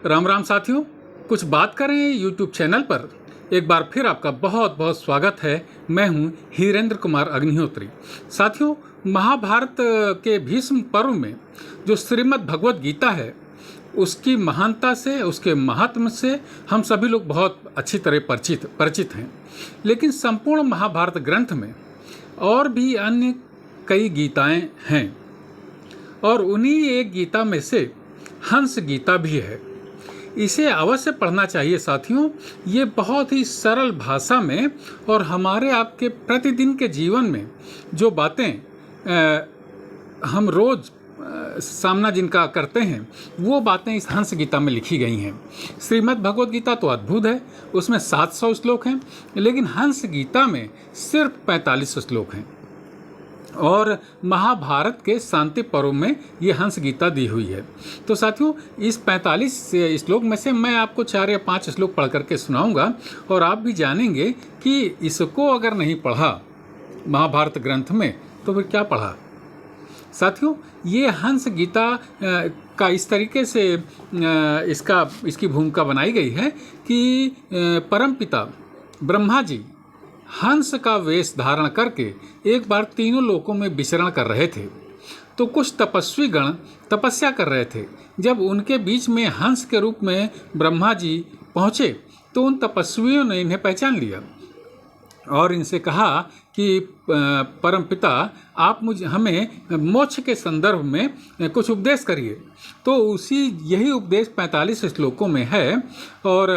राम राम साथियों, कुछ बात करें यूट्यूब चैनल पर एक बार फिर आपका बहुत बहुत स्वागत है। मैं हूं हीरेंद्र कुमार अग्निहोत्री। साथियों, महाभारत के भीष्म पर्व में जो श्रीमद् भगवत गीता है, उसकी महानता से, उसके महात्म से हम सभी लोग बहुत अच्छी तरह परिचित हैं। लेकिन संपूर्ण महाभारत ग्रंथ में और भी अन्य कई गीताएं हैं और उन्हीं एक गीता में से हंस गीता भी है। इसे अवश्य पढ़ना चाहिए साथियों। ये बहुत ही सरल भाषा में और हमारे आपके प्रतिदिन के जीवन में जो बातें हम रोज सामना जिनका करते हैं, वो बातें इस हंस गीता में लिखी गई हैं। श्रीमद् भगवत गीता तो अद्भुत है, उसमें 700 श्लोक हैं, लेकिन हंस गीता में सिर्फ 45 श्लोक हैं। और महाभारत के शांति पर्व में ये हंस गीता दी हुई है। तो साथियों, इस 45 श्लोक में से मैं आपको 4 या 5 श्लोक पढ़ करके सुनाऊंगा और आप भी जानेंगे कि इसको अगर नहीं पढ़ा महाभारत ग्रंथ में तो फिर क्या पढ़ा। साथियों, ये हंस गीता का इस तरीके से इसकी भूमिका बनाई गई है कि परमपिता ब्रह्मा जी हंस का वेश धारण करके एक बार तीनों लोकों में विचरण कर रहे थे। तो कुछ तपस्वी गण तपस्या कर रहे थे। जब उनके बीच में हंस के रूप में ब्रह्मा जी पहुँचे तो उन तपस्वियों ने इन्हें पहचान लिया और इनसे कहा कि परमपिता, आप हमें मोक्ष के संदर्भ में कुछ उपदेश करिए। तो यही उपदेश 45 श्लोकों में है और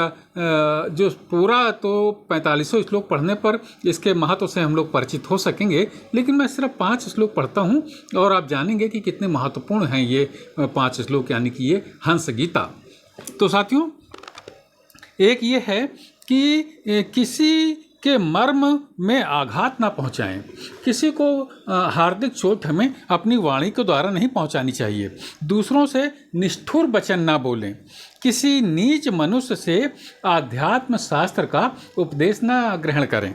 जो पूरा तो 45 श्लोक पढ़ने पर इसके महत्व से हम लोग परिचित हो सकेंगे, लेकिन मैं सिर्फ 5 श्लोक पढ़ता हूँ और आप जानेंगे कि कितने महत्वपूर्ण हैं ये 5 श्लोक, यानी कि ये हंस गीता। तो साथियों, एक ये है कि किसी के मर्म में आघात ना पहुंचाएं। किसी को हार्दिक चोट हमें अपनी वाणी के द्वारा नहीं पहुंचानी चाहिए। दूसरों से निष्ठुर वचन ना बोलें। किसी नीच मनुष्य से आध्यात्म शास्त्र का उपदेश ना ग्रहण करें।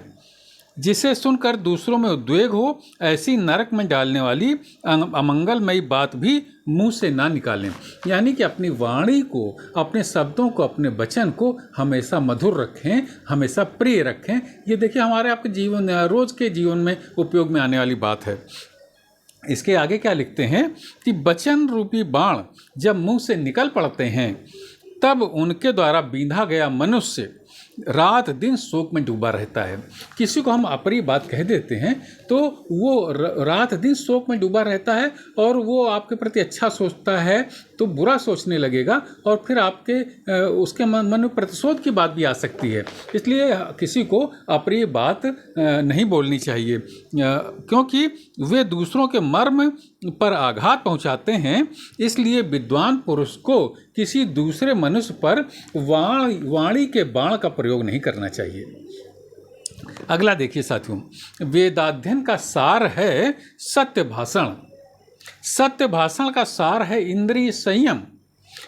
जिसे सुनकर दूसरों में उद्वेग हो, ऐसी नरक में डालने वाली अमंगलमयी बात भी मुंह से ना निकालें। यानी कि अपनी वाणी को, अपने शब्दों को, अपने वचन को हमेशा मधुर रखें, हमेशा प्रिय रखें। ये देखिए, हमारे आपके जीवन, रोज के जीवन में उपयोग में आने वाली बात है। इसके आगे क्या लिखते हैं कि वचन रूपी बाण जब मुंह से निकल पड़ते हैं, तब उनके द्वारा बींधा गया मनुष्य रात दिन शोक में डूबा रहता है। किसी को हम अप्रिय बात कह देते हैं तो वो रात दिन शोक में डूबा रहता है और वो आपके प्रति अच्छा सोचता है तो बुरा सोचने लगेगा और फिर उसके मन में प्रतिशोध की बात भी आ सकती है। इसलिए किसी को अप्रिय बात नहीं बोलनी चाहिए, क्योंकि वे दूसरों के मर्म पर आघात पहुंचाते हैं। इसलिए विद्वान पुरुष को किसी दूसरे मनुष्य पर वाणी के बाण का प्रयोग नहीं करना चाहिए। अगला देखिए साथियों, वेदाध्ययन का सार है सत्य भाषण। सत्य भाषण का सार है इंद्रिय संयम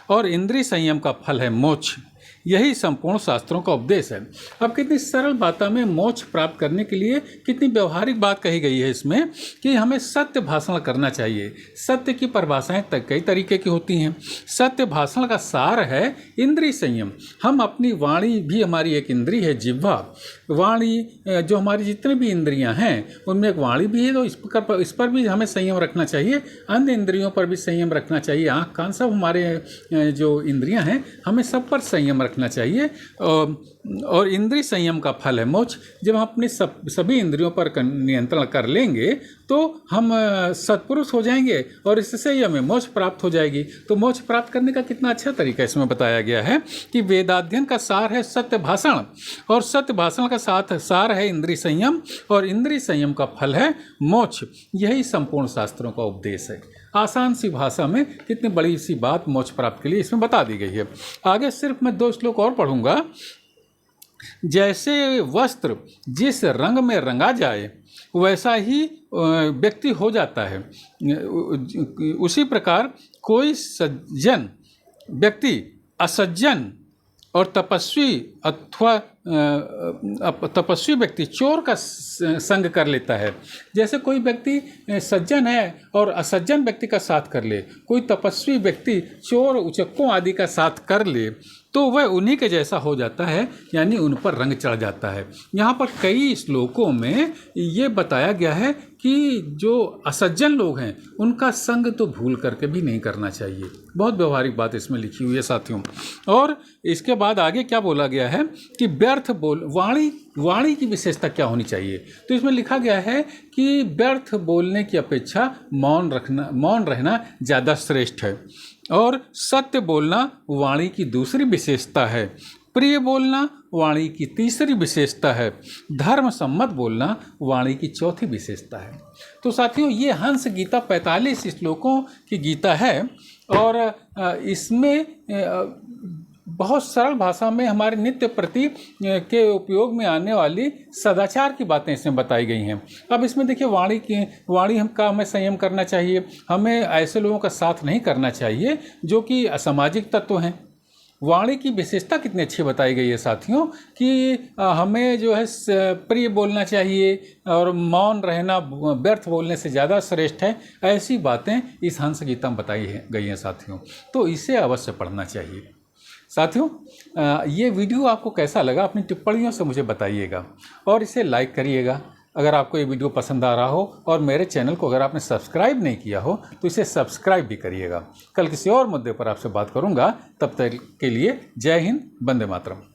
और इंद्रिय संयम का फल है मोक्ष। यही संपूर्ण शास्त्रों का उपदेश है। अब कितनी सरल बातों में मोक्ष प्राप्त करने के लिए कितनी व्यवहारिक बात कही गई है इसमें कि हमें सत्य भाषण करना चाहिए। सत्य की परिभाषाएं कई तरीके की होती हैं। सत्य भाषण का सार है इंद्रिय संयम। हम अपनी वाणी भी, हमारी एक इंद्रिय है जिह्वा। वाणी, जो हमारी जितनी भी इंद्रियां हैं उनमें एक वाणी भी है, तो इस पर भी हमें संयम रखना चाहिए। अन्य इंद्रियों पर भी संयम रखना चाहिए। आँख कान सब हमारे जो इंद्रियां हैं, हमें सब पर संयम रखना चाहिए। और इंद्रिय संयम का फल है मोक्ष। जब हम अपने सभी इंद्रियों पर नियंत्रण कर लेंगे तो हम सत्पुरुष हो जाएंगे और इससे ही हमें मोक्ष प्राप्त हो जाएगी। तो मोक्ष प्राप्त करने का कितना अच्छा तरीका इसमें बताया गया है कि वेदाध्ययन का सार है सत्य भाषण और सत्य भाषण का सार है इंद्रिय संयम और इंद्रिय संयम का फल है मोक्ष। यही संपूर्ण शास्त्रों का उपदेश है। आसान सी भाषा में कितनी बड़ी सी बात मोक्ष प्राप्त के लिए इसमें बता दी गई है। आगे सिर्फ मैं 2 श्लोक और पढ़ूंगा। जैसे वस्त्र जिस रंग में रंगा जाए वैसा ही व्यक्ति हो जाता है, उसी प्रकार कोई सज्जन व्यक्ति असज्जन और तपस्वी अथवा तपस्वी व्यक्ति चोर का संग कर लेता है। जैसे कोई व्यक्ति सज्जन है और असज्जन व्यक्ति का साथ कर ले, कोई तपस्वी व्यक्ति चोर उचक्कों आदि का साथ कर ले, तो वह उन्हीं के जैसा हो जाता है, यानी उन पर रंग चढ़ जाता है। यहाँ पर कई श्लोकों में ये बताया गया है कि जो असज्जन लोग हैं उनका संग तो भूल करके भी नहीं करना चाहिए। बहुत व्यवहारिक बात इसमें लिखी हुई है साथियों। और इसके बाद आगे क्या बोला गया है कि व्यर्थ वाणी की विशेषता क्या होनी चाहिए। तो इसमें लिखा गया है कि व्यर्थ बोलने की अपेक्षा मौन रहना ज़्यादा श्रेष्ठ है। और सत्य बोलना वाणी की दूसरी विशेषता है, प्रिय बोलना वाणी की तीसरी विशेषता है, धर्म सम्मत बोलना वाणी की चौथी विशेषता है। तो साथियों, ये हंस गीता 45 श्लोकों की गीता है और इसमें बहुत सरल भाषा में हमारे नित्य प्रति के उपयोग में आने वाली सदाचार की बातें इसमें बताई गई हैं। अब इसमें देखिए वाणी हमें संयम करना चाहिए। हमें ऐसे लोगों का साथ नहीं करना चाहिए जो कि असामाजिक तत्व हैं। वाणी की विशेषता कितनी अच्छी बताई गई है साथियों कि हमें जो है प्रिय बोलना चाहिए और मौन रहना व्यर्थ बोलने से ज़्यादा श्रेष्ठ है। ऐसी बातें इस हंस गीता में बताई गई हैं साथियों, तो इसे अवश्य पढ़ना चाहिए। साथियों, ये वीडियो आपको कैसा लगा अपनी टिप्पणियों से मुझे बताइएगा और इसे लाइक करिएगा अगर आपको ये वीडियो पसंद आ रहा हो, और मेरे चैनल को अगर आपने सब्सक्राइब नहीं किया हो तो इसे सब्सक्राइब भी करिएगा। कल किसी और मुद्दे पर आपसे बात करूंगा, तब तक के लिए जय हिंद, वंदे मातरम।